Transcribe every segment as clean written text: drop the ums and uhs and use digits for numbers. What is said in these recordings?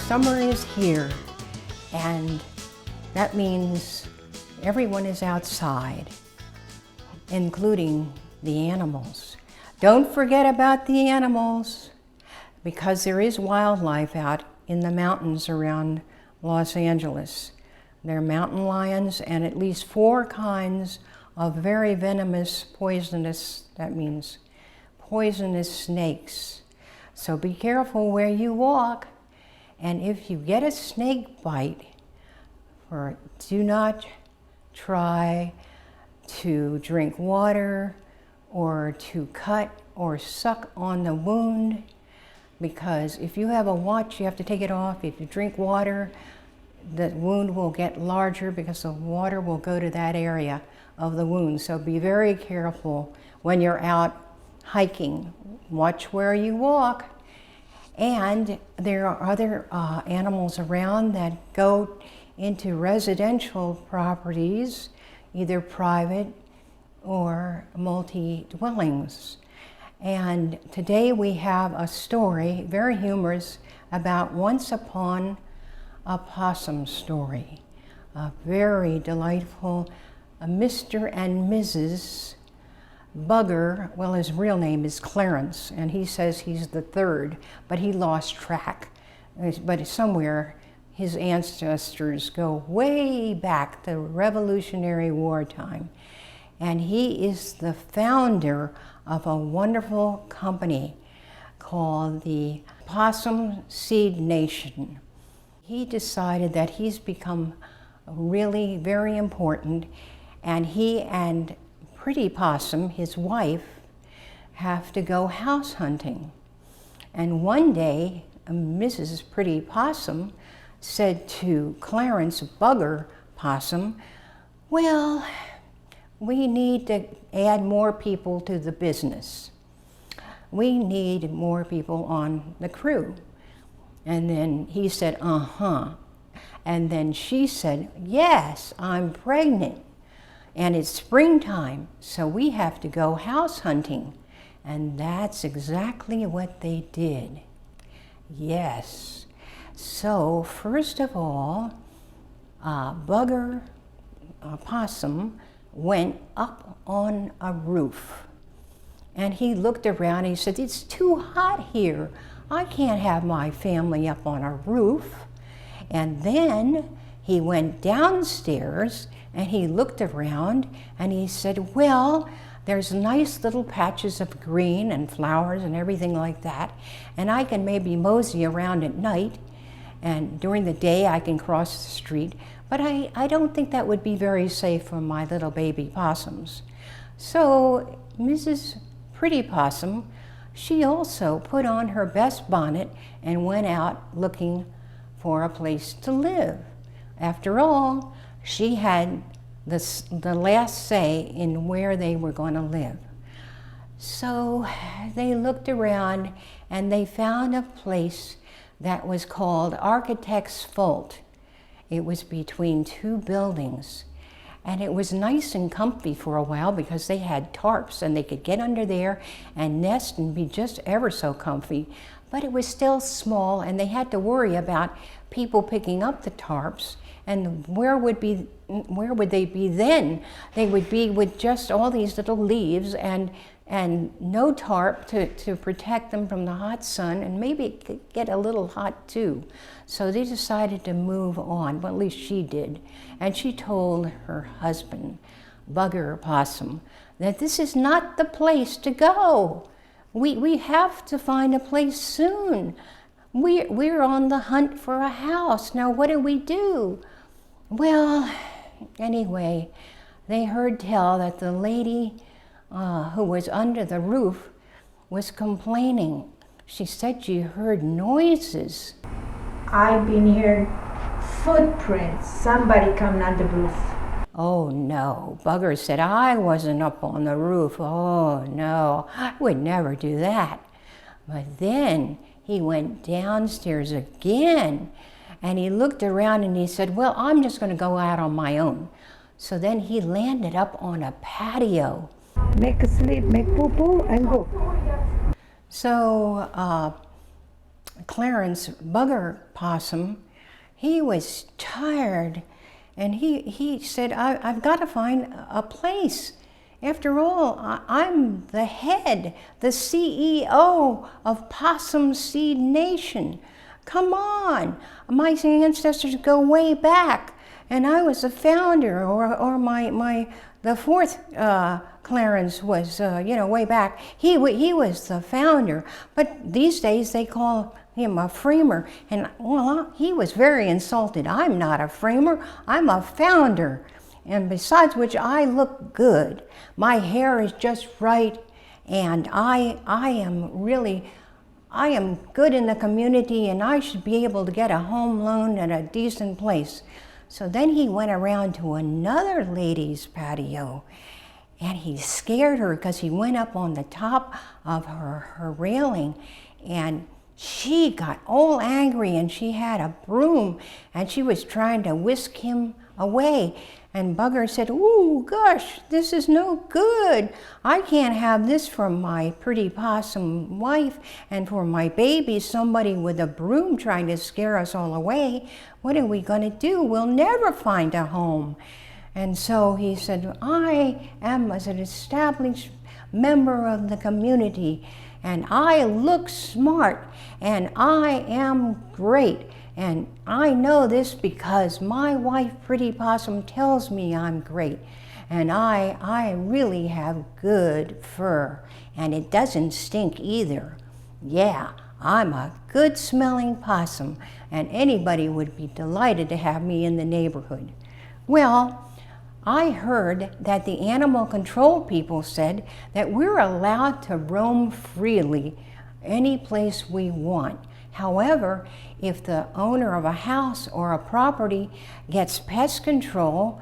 Summer is here, and that means everyone is outside, including the animals. Don't forget about the animals, because there is wildlife out in the mountains around Los Angeles. There are mountain lions and at least 4 kinds of very venomous, poisonous, that means poisonous snakes. So be careful where you walk. And if you get a snake bite, do not try to drink water or to cut or suck on the wound, because if you have a watch, you have to take it off. If you drink water, the wound will get larger because the water will go to that area of the wound. So be very careful when you're out hiking. Watch where you walk. And there are other animals around that go into residential properties, either private or multi-dwellings. And today we have a story, very humorous, about Once Upon a Possum story. A very delightful Mr. and Mrs. Bugger. Well, his real name is Clarence, and he says he's the 3rd, but he lost track. But somewhere his ancestors go way back to Revolutionary War time. And he is the founder of a wonderful company called the Possum Seed Nation. He decided that he's become really very important, and he and Pretty Possum, his wife, have to go house hunting. And one day, Mrs. Pretty Possum said to Clarence Bugger Possum, well, we need to add more people to the business. We need more people on the crew. And then he said, uh-huh. And then she said, yes, I'm pregnant. And it's springtime, so we have to go house hunting. And that's exactly what they did. Yes. So first of all, Bugger Possum went up on a roof. And he looked around and he said, it's too hot here. I can't have my family up on a roof. And then he went downstairs and he looked around and he said, well, there's nice little patches of green and flowers and everything like that. And I can maybe mosey around at night, and during the day I can cross the street. But I don't think that would be very safe for my little baby possums. So Mrs. Pretty Possum, she also put on her best bonnet and went out looking for a place to live. After all, she had the last say in where they were going to live. So they looked around and they found a place that was called Architect's Vault. It was between 2 buildings. And it was nice and comfy for a while because they had tarps and they could get under there and nest and be just ever so comfy. But it was still small, and they had to worry about people picking up the tarps. And where would they be then? They would be with just all these little leaves and no tarp to protect them from the hot sun, and maybe it could get a little hot too. So they decided to move on, well, at least she did. And she told her husband, Bugger Possum, that this is not the place to go. We have to find a place soon. We're on the hunt for a house. Now what do we do? Well, anyway, they heard tell that the lady who was under the roof was complaining. She said she heard noises. I've been hearing footprints, somebody coming on the roof. Oh no, Bugger said, I wasn't up on the roof. Oh no, I would never do that. But then he went downstairs again and he looked around and he said, well, I'm just going to go out on my own. So then he landed up on a patio. Make a sleep, make poo-poo and go. So Clarence Bugger Possum, he was tired, and he said, I've got to find a place. After all, I'm the head, the CEO of Possum Seed Nation. Come on, my ancestors go way back, and I was the founder, or the fourth Clarence was, way back. He was the founder, but these days they call him a framer, and well, he was very insulted. I'm not a framer, I'm a founder. And besides which, I look good. My hair is just right, and I am good in the community, and I should be able to get a home loan at a decent place. So then he went around to another lady's patio, and he scared her because he went up on the top of her railing, and she got all angry, and she had a broom, and she was trying to whisk him away. And Bugger said, "Ooh, gosh, this is no good. I can't have this for my pretty possum wife, and for my baby, somebody with a broom trying to scare us all away. What are we going to do? We'll never find a home." And so he said, "I am as an established member of the community, and I look smart, and I am great. And I know this because my wife, Pretty Possum, tells me I'm great. And I really have good fur, and it doesn't stink either. Yeah, I'm a good smelling possum, and anybody would be delighted to have me in the neighborhood." Well, I heard that the animal control people said that we're allowed to roam freely any place we want. However, if the owner of a house or a property gets pest control,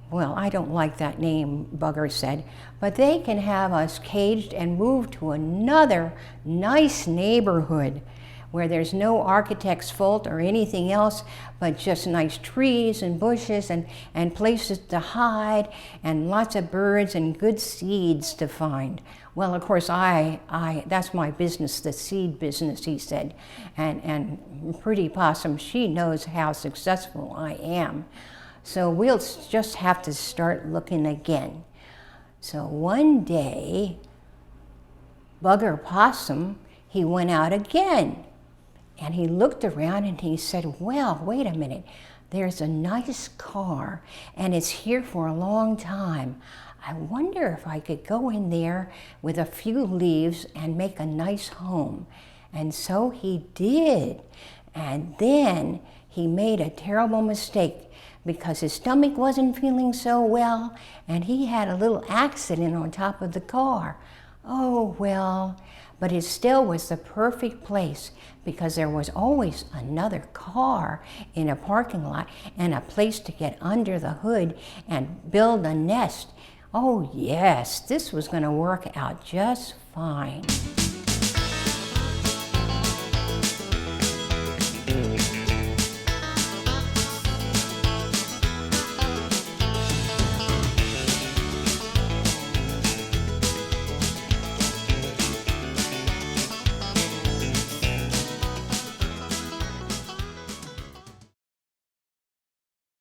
well, I don't like that name, Bugger said, but they can have us caged and moved to another nice neighborhood where there's no architect's fault or anything else, but just nice trees and bushes and places to hide and lots of birds and good seeds to find. Well, of course, that's my business, the seed business, he said. And Pretty Possum, she knows how successful I am. So we'll just have to start looking again. So one day, Bugger Possum, he went out again. And he looked around and he said, "Well, wait a minute. There's a nice car, and it's here for a long time. I wonder if I could go in there with a few leaves and make a nice home." And so he did. And then he made a terrible mistake because his stomach wasn't feeling so well, and he had a little accident on top of the car. Oh, well, but it still was the perfect place because there was always another car in a parking lot and a place to get under the hood and build a nest. Oh yes, this was going to work out just fine.